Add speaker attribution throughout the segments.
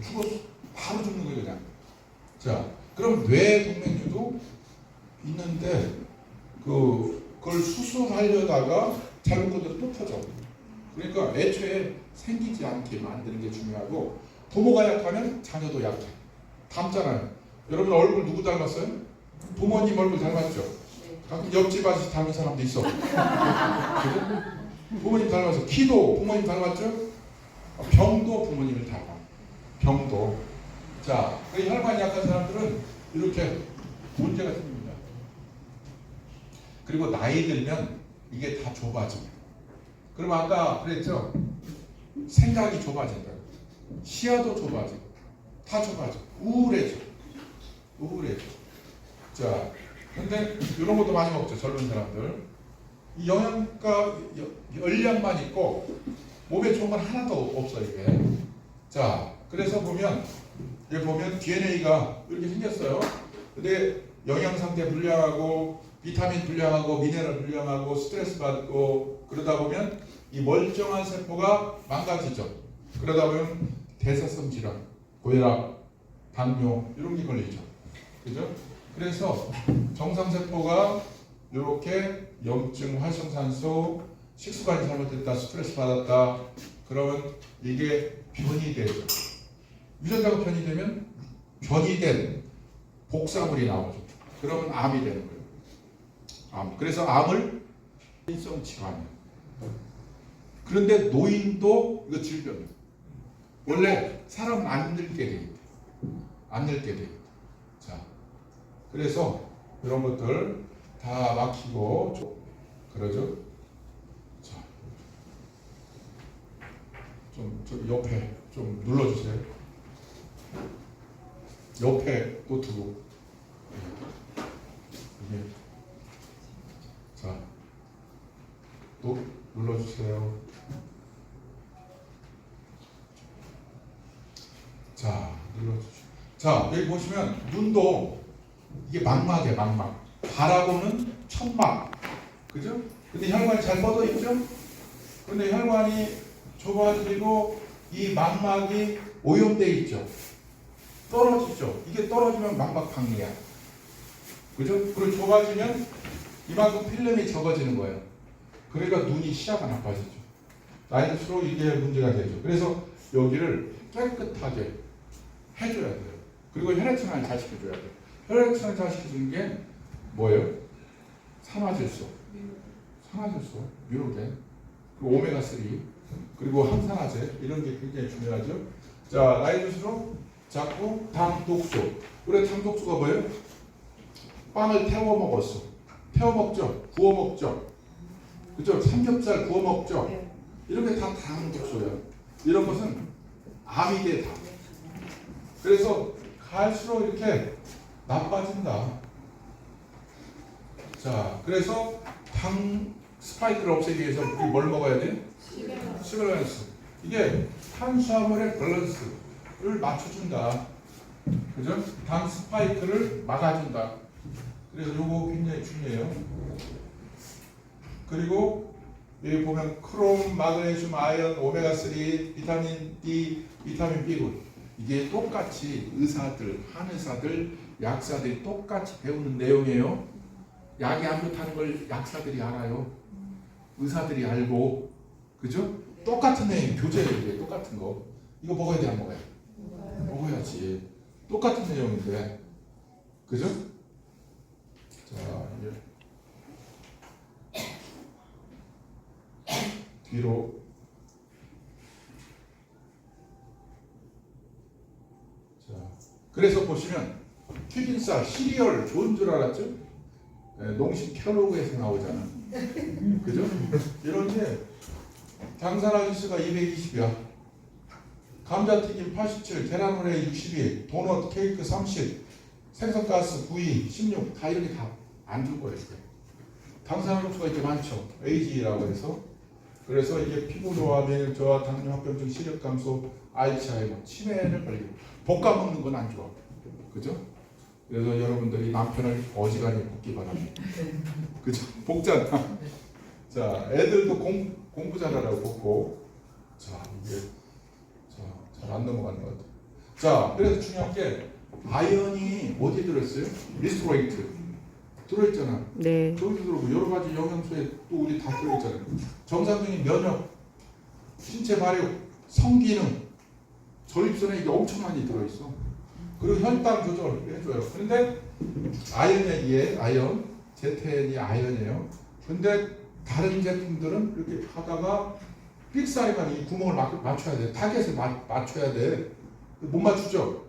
Speaker 1: 죽었어. 바로 죽는 거예요, 그냥. 자, 그럼 뇌 동맥류도 있는데 그걸 수술하려다가 잘못 건드려 또 터져. 그러니까 애초에 생기지 않게 만드는 게 중요하고, 부모가 약하면 자녀도 약해. 닮잖아요. 여러분 얼굴 누구 닮았어요? 부모님 얼굴 닮았죠? 가끔 옆집 아저씨 닮은 사람도 있어. 그죠? 부모님 닮았어. 키도 부모님 닮았죠? 병도 부모님을 닮아. 병도. 자, 그 혈관이 약한 사람들은 이렇게 문제가 생깁니다. 그리고 나이 들면 이게 다 좁아집니다. 그럼 아까 그랬죠? 생각이 좁아진다. 시야도 좁아지고 다 좁아지고 우울해져. 자, 근데 이런 것도 많이 먹죠. 젊은 사람들. 이 영양가 열량만 있고 몸에 좋은 건 하나도 없어 이게. 자, 그래서 보면 여기 보면 DNA가 이렇게 생겼어요. 근데 영양 상태 불량하고 비타민 불량하고 미네랄 불량하고 스트레스 받고 그러다 보면 이 멀쩡한 세포가 망가지죠. 그러다 보면 대사성 질환, 고혈압, 당뇨 이런 게 걸리죠. 그죠? 그래서 정상세포가 이렇게 염증, 활성산소, 식습관이 잘못됐다, 스트레스 받았다, 그러면 이게 변이 되죠. 유전자가 변이되면 변이된 복사물이 나오죠. 그러면 암이 되는 거예요. 암. 그래서 암을 인성 질환이에요. 그런데 노인도 이거 질병이에요. 원래 사람은 안 늙게 돼 있대. 안 늙게 돼 있대. 자, 그래서 이런 것들 다 막히고 그러죠. 자, 좀 옆에 좀 눌러주세요. 옆에 또 두고. 이게 자, 또 눌러주세요. 자, 눌러주시죠. 자, 여기 보시면 눈도 이게 망막이에요, 망막. 바라보는 천막. 그죠? 근데 혈관이 잘 뻗어 있죠? 근데 혈관이 좁아지고 이 망막이 오염돼 있죠? 떨어지죠? 이게 떨어지면 망막 박리야. 그죠? 그리고 좁아지면 이만큼 필름이 적어지는 거예요. 그러니까 눈이 시야가 나빠지죠. 나이 들수록 이게 문제가 되죠. 그래서 여기를 깨끗하게 해줘야 돼요. 그리고 혈액순환을 잘 시켜줘야 돼요. 혈액순환을 잘 시켜주는 게 뭐예요? 산화질소, 미로겐, 그리고 오메가3, 그리고 항산화제 이런 게 굉장히 중요하죠. 자, 나이 들수록 자꾸 당독소. 우리 당독소가 뭐예요? 빵을 태워 먹었어. 태워 먹죠. 구워 먹죠. 그죠? 삼겹살 구워 먹죠. 이런 게 다 당독소예요. 이런 것은 암이 돼 다. 그래서 갈수록 이렇게 나빠진다. 자, 그래서 당 스파이크를 없애기 위해서 우리 뭘 먹어야 돼? 시베란스. 이게 탄수화물의 밸런스를 맞춰준다. 그죠? 당 스파이크를 막아준다. 그래서 요거 굉장히 중요해요. 그리고 여기 보면 크롬, 마그네슘, 아연, 오메가3, 비타민 D, 비타민 B군. 이게 똑같이 의사들, 한의사들, 약사들이 똑같이 배우는 내용이에요. 약이 안 좋다는 걸 약사들이 알아요. 의사들이 알고. 그죠? 똑같은 내용, 교재인데 똑같은 거. 이거 먹어야 돼, 안 먹어야 돼? 먹어야지. 똑같은 내용인데. 그죠? 자, 이제 뒤로. 자, 그래서 보시면 튀김살, 시리얼 좋은 줄 알았죠? 농심 켈로그에서 나오잖아. 그죠? 이런데 당산화지수가 220이야. 감자튀김 87, 계란후라이 62, 도넛, 케이크 30, 생선가스 9위, 16, 다 이런 게 다 안 줄 거예요. 당산화지수가 이렇게 많죠. AG라고 해서. 그래서 이게 피부 저하, 면역 저하, 당뇨, 합병증, 시력 감소, 알츠하이머, 치매를 걸리고. 볶아 먹는 건 안 좋아. 그죠? 그래서 여러분들이 남편을 어지간히 볶기 바랍니다. 그죠? 볶잖아. 자, 애들도 공부 잘하라고 볶고. 자, 이게 잘 안 넘어가는 것 같아요. 자, 그래서 중요한 게 아연이 어디에 들어있어요? 리스토레이트 들어있잖아.
Speaker 2: 네.
Speaker 1: 저기도 들어오고 여러 가지 영양소에 또 우리 다 들어있잖아요. 정상적인 면역, 신체 발육, 성기능, 전립선에 이게 엄청 많이 들어있어. 그리고 혈당 조절을 해줘요. 그런데 아연에 의해 아연, 제텐이 아연이에요. 근데 다른 제품들은 이렇게 하다가 삑사리만 이 구멍을 맞춰야 돼. 타겟을 맞춰야 돼. 못 맞추죠.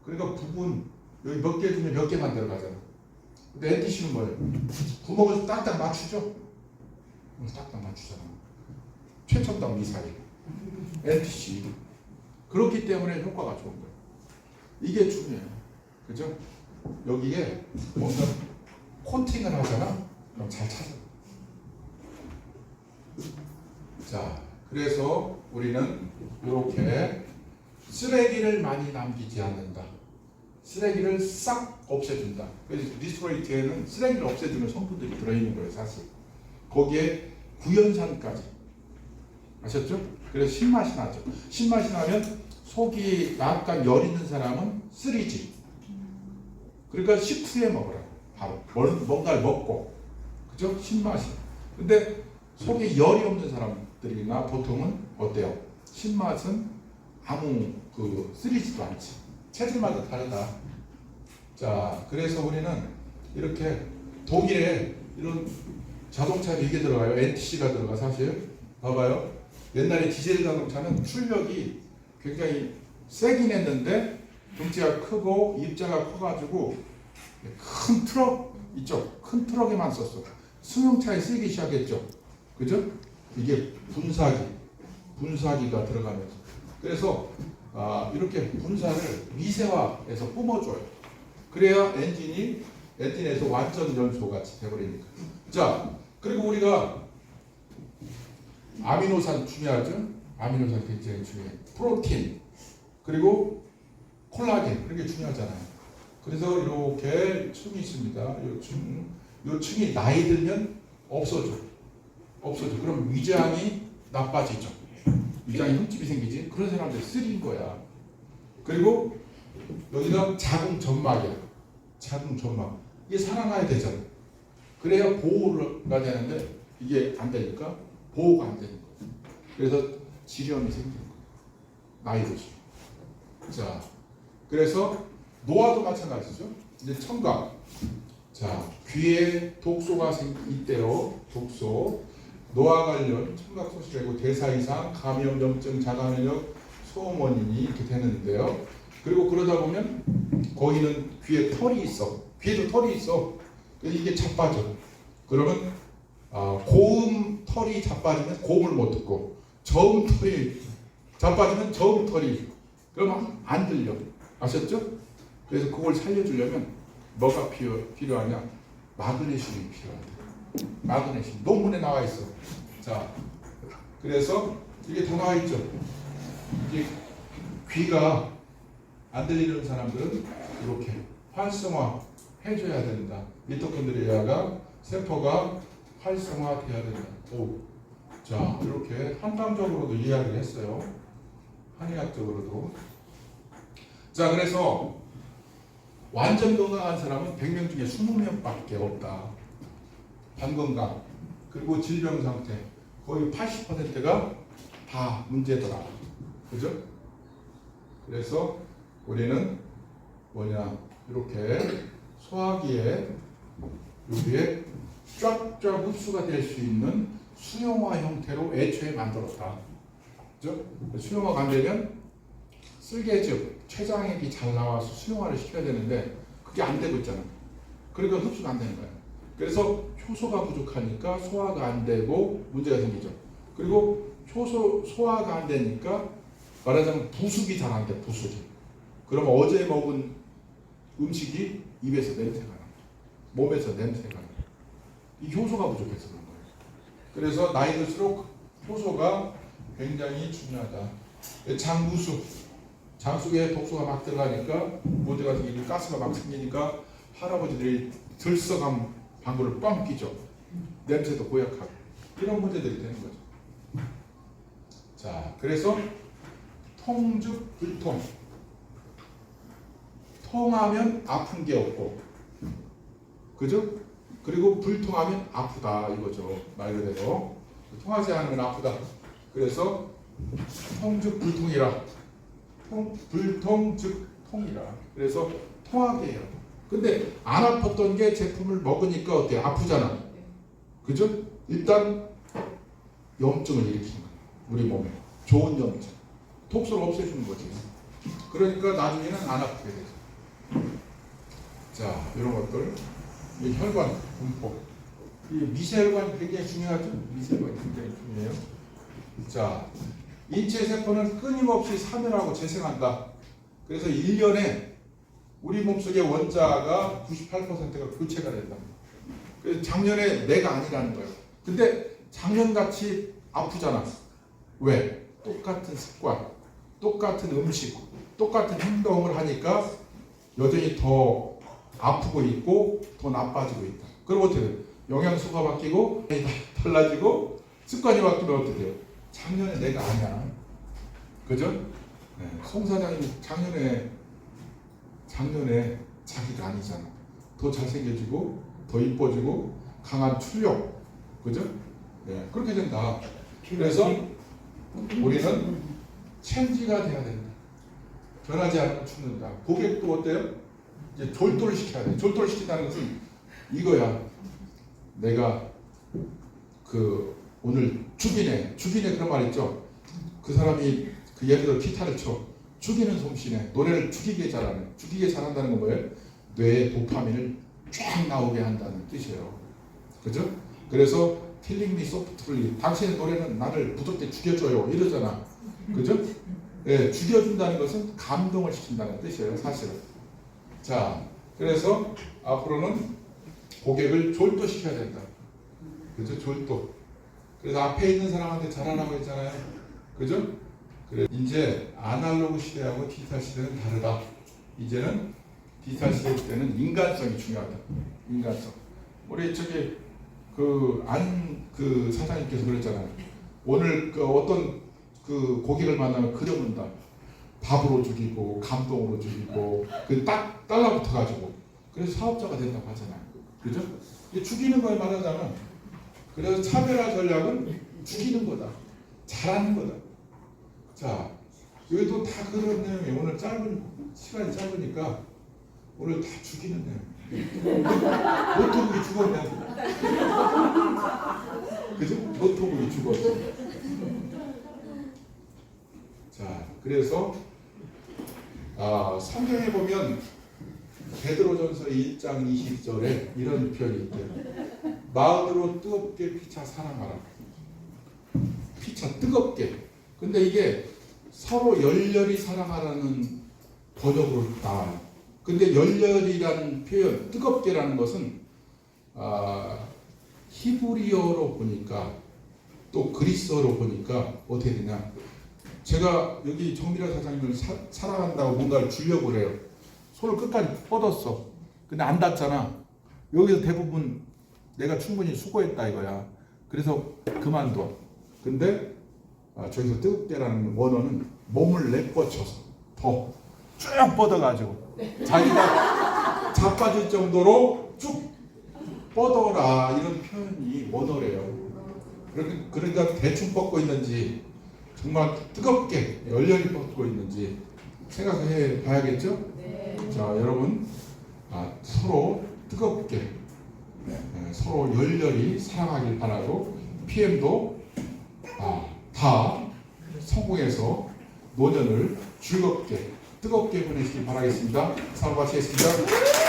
Speaker 1: 그러니까 부분 여기 몇 개 중에 몇 개만 들어가잖아. 근데 NTC는 뭐예요? 구멍을 딱딱 맞추죠. 딱딱 맞추잖아. 최첨단 미사일 NTC. 그렇기 때문에 효과가 좋은 거예요. 이게 중요해요. 그죠? 여기에 뭔가 코팅을 하잖아. 그럼 잘 찾아. 자, 그래서 우리는 이렇게 쓰레기를 많이 남기지 않는다. 쓰레기를 싹 없애준다. 그래서 리스토레이트에는 쓰레기를 없애주는 성분들이 들어있는 거예요, 사실. 거기에 구연산까지. 아셨죠? 그래서 신맛이 나죠. 신맛이 나면 속이 약간 열 있는 사람은 쓰리지. 그러니까 식후에 먹으라. 바로 뭔가를 먹고, 그죠? 신맛이. 근데 속에 열이 없는 사람들이나 보통은 어때요? 신맛은 아무 쓰리지도 않지. 체질마다 다르다. 자, 그래서 우리는 이렇게 독일에 이런 자동차에 이게 들어가요. NTC가 들어가. 사실 봐봐요. 옛날에 디젤 자동차는 출력이 굉장히 세긴 했는데 덩치가 크고 입자가 커가지고 큰 트럭 있죠. 큰 트럭에만 썼어. 승용차에 쓰기 시작했죠. 그죠? 이게 분사기가 들어가면서. 그래서 이렇게 분사를 미세화해서 뿜어줘요. 그래야 엔진에서 완전 연소 같이 돼버리니까. 자, 그리고 우리가 아미노산 중요하죠? 아미노산 굉장히 중요해. 프로틴, 그리고 콜라겐, 그런 게 중요하잖아요. 그래서 이렇게 층이 있습니다. 이 층이 나이 들면 없어져. 그럼 위장이 나빠지죠. 위장에 흠집이 생기지. 그런 사람들 쓰린 거야. 그리고 여기가 자궁점막이야. 자궁점막. 이게 살아나야 되잖아. 그래야 보호가 되는데 이게 안 되니까 보호가 안 되는 거야. 그래서 질염이 생기는 거야. 나이 들수록. 자, 그래서 노화도 마찬가지죠. 이제 청각. 자, 귀에 독소가 있대요. 독소. 노화 관련 청각 소실이고 대사 이상, 감염, 염증, 자가면역, 소음 원인이 이렇게 되는데요. 그리고 그러다 보면 거기는 귀에 털이 있어. 귀에도 털이 있어. 이게 자빠져. 그러면 고음 털이 자빠지면 고음을 못 듣고, 저음 털이 자빠지면 저음 털이, 그러면 안 들려. 아셨죠? 그래서 그걸 살려주려면 뭐가 필요하냐? 마그네슘이 필요하다. 마그네슘. 논문에 나와 있어. 자, 그래서 이게 다 나와 있죠. 이게 귀가 안 들리는 사람들은 이렇게 활성화 해줘야 된다. 미토콘드리아가 세포가 활성화돼야 된다. 오, 자, 이렇게 한방적으로도 이해를 했어요. 한의학적으로도. 자, 그래서 완전 건강한 사람은 100명 중에 20명밖에 없다. 반건강, 그리고 질병 상태 거의 80%가 다 문제더라. 그죠? 그래서 우리는 뭐냐, 이렇게 소화기에 여기에 쫙쫙 흡수가 될 수 있는 수용화 형태로 애초에 만들었다. 그죠? 수용화가 안 되면 쓸개즙, 췌장액이 잘 나와서 수용화를 시켜야 되는데 그게 안 되고 있잖아. 그러니까 흡수가 안 되는 거야. 그래서 효소가 부족하니까 소화가 안 되고 문제가 생기죠. 그리고 소화가 안 되니까 말하자면 부숙이 잘 안 돼. 부숙이. 그러면 어제 먹은 음식이 입에서 냄새가 나. 몸에서 냄새가 나. 이 효소가 부족해서 그런 거예요. 그래서 나이 들수록 효소가 굉장히 중요하다. 장부수. 장 속에 독소가 막 들어가니까 문제가 생기고 가스가 막 생기니까 할아버지들이 들썩한 방구를 뻥 끼죠. 냄새도 고약하고 이런 문제들이 되는 거죠. 자, 그래서 통즉 불통. 통하면 아픈 게 없고, 그죠? 그리고 불통하면 아프다 이거죠. 말 그대로 통하지 않으면 아프다. 그래서 통즉 불통이라. 불통 즉 통이라. 그래서 통하게 해요. 근데 안 아팠던 게 제품을 먹으니까 어때? 아프잖아. 그죠? 일단 염증을 일으키는 거야. 우리 몸에 좋은 염증. 독소를 없애주는 거지. 그러니까 나중에는 안 아프게 되죠. 자, 이런 것들. 이 혈관 분포. 이 미세혈관이 굉장히 중요하죠. 미세혈관이 굉장히 중요해요. 자, 인체 세포는 끊임없이 사멸하고 재생한다. 그래서 1년에 우리 몸속의 원자가 98%가 교체가 된다. 그래서 작년에 내가 아니라는 거예요. 근데 작년같이 아프잖아. 왜? 똑같은 습관, 똑같은 음식, 똑같은 행동을 하니까 여전히 더 아프고 있고 더 나빠지고 있다. 그럼 어떻게 돼요? 영양소가 바뀌고 달라지고 습관이 바뀌면 어떻게 돼요? 작년에 내가 아니야. 그죠? 네. 송 사장님 작년에 자기가 아니잖아. 더 잘생겨지고 더 이뻐지고 강한 출력. 그죠? 네. 그렇게 된다. 그래서 우리는 체인지가 돼야 된다. 변하지 않으면 죽는다. 고객도 어때요? 이제 졸도를 시켜야 돼. 졸도를 시킨다는 것은 이거야. 내가 오늘 죽이네 그런 말 있죠. 그 사람이 예를 들어 기타를 쳐 죽이는 솜씨네. 노래를 죽이게 잘한다는 건 뭐예요? 뇌에 도파민을 쫙 나오게 한다는 뜻이에요. 그죠? 그래서 킬링 미 소프트리, 당신의 노래는 나를 부드럽게 죽여줘요 이러잖아. 그죠? 예, 죽여준다는 것은 감동을 시킨다는 뜻이에요, 사실은. 자, 그래서 앞으로는 고객을 졸도시켜야 된다. 그죠? 졸도. 그래서 앞에 있는 사람한테 잘하라고 했잖아요. 그죠? 그래. 이제 아날로그 시대하고 디지털 시대는 다르다. 이제는 디지털 시대 때는 인간성이 중요하다. 인간성. 우리 저기 사장님께서 그랬잖아요. 오늘 어떤 고객을 만나면 그려본다. 밥으로 죽이고 감동으로 죽이고 딱 달라붙어가지고 그래서 사업자가 된다고 하잖아요. 그죠? 이게 죽이는 걸 말하자면 그래서 차별화 전략은 죽이는 거다. 잘하는 거다. 자, 여기도 다 그런 내용이 오늘 시간이 짧으니까 오늘 다 죽이는 내용. 노트북이 죽었네. 그죠? 노트북이 죽었어. 자, 그래서 성경에 보면 베드로전서 1장 20절에 이런 표현이 있대요. 마음으로 뜨겁게 피차 사랑하라. 피차 뜨겁게. 근데 이게 서로 열렬히 사랑하라는 번역으로 나와요. 근데 열렬이라는 표현, 뜨겁게라는 것은 히브리어로 보니까 또 그리스어로 보니까 어떻게 되냐. 제가 여기 정미라 사장님을 사랑한다고 뭔가를 주려고 그래요. 손을 끝까지 뻗었어. 근데 안 닿잖아. 여기서 대부분 내가 충분히 수고했다 이거야. 그래서 그만둬. 근데 저기서 뜨겁게라는 원어는 몸을 내뻗쳐서 더 쭉 뻗어가지고 자기가 자빠질 정도로 쭉 뻗어라 이런 표현이 원어래요. 그러니까 대충 뻗고 있는지 정말 뜨겁게 열렬히 뻗고 있는지 생각해 봐야겠죠? 네. 자, 여러분 서로 뜨겁게 서로 열렬히 사랑하길 바라고 PM도 다 성공해서 노년을 즐겁게 뜨겁게 보내시길 바라겠습니다. 사업 마치겠습니다.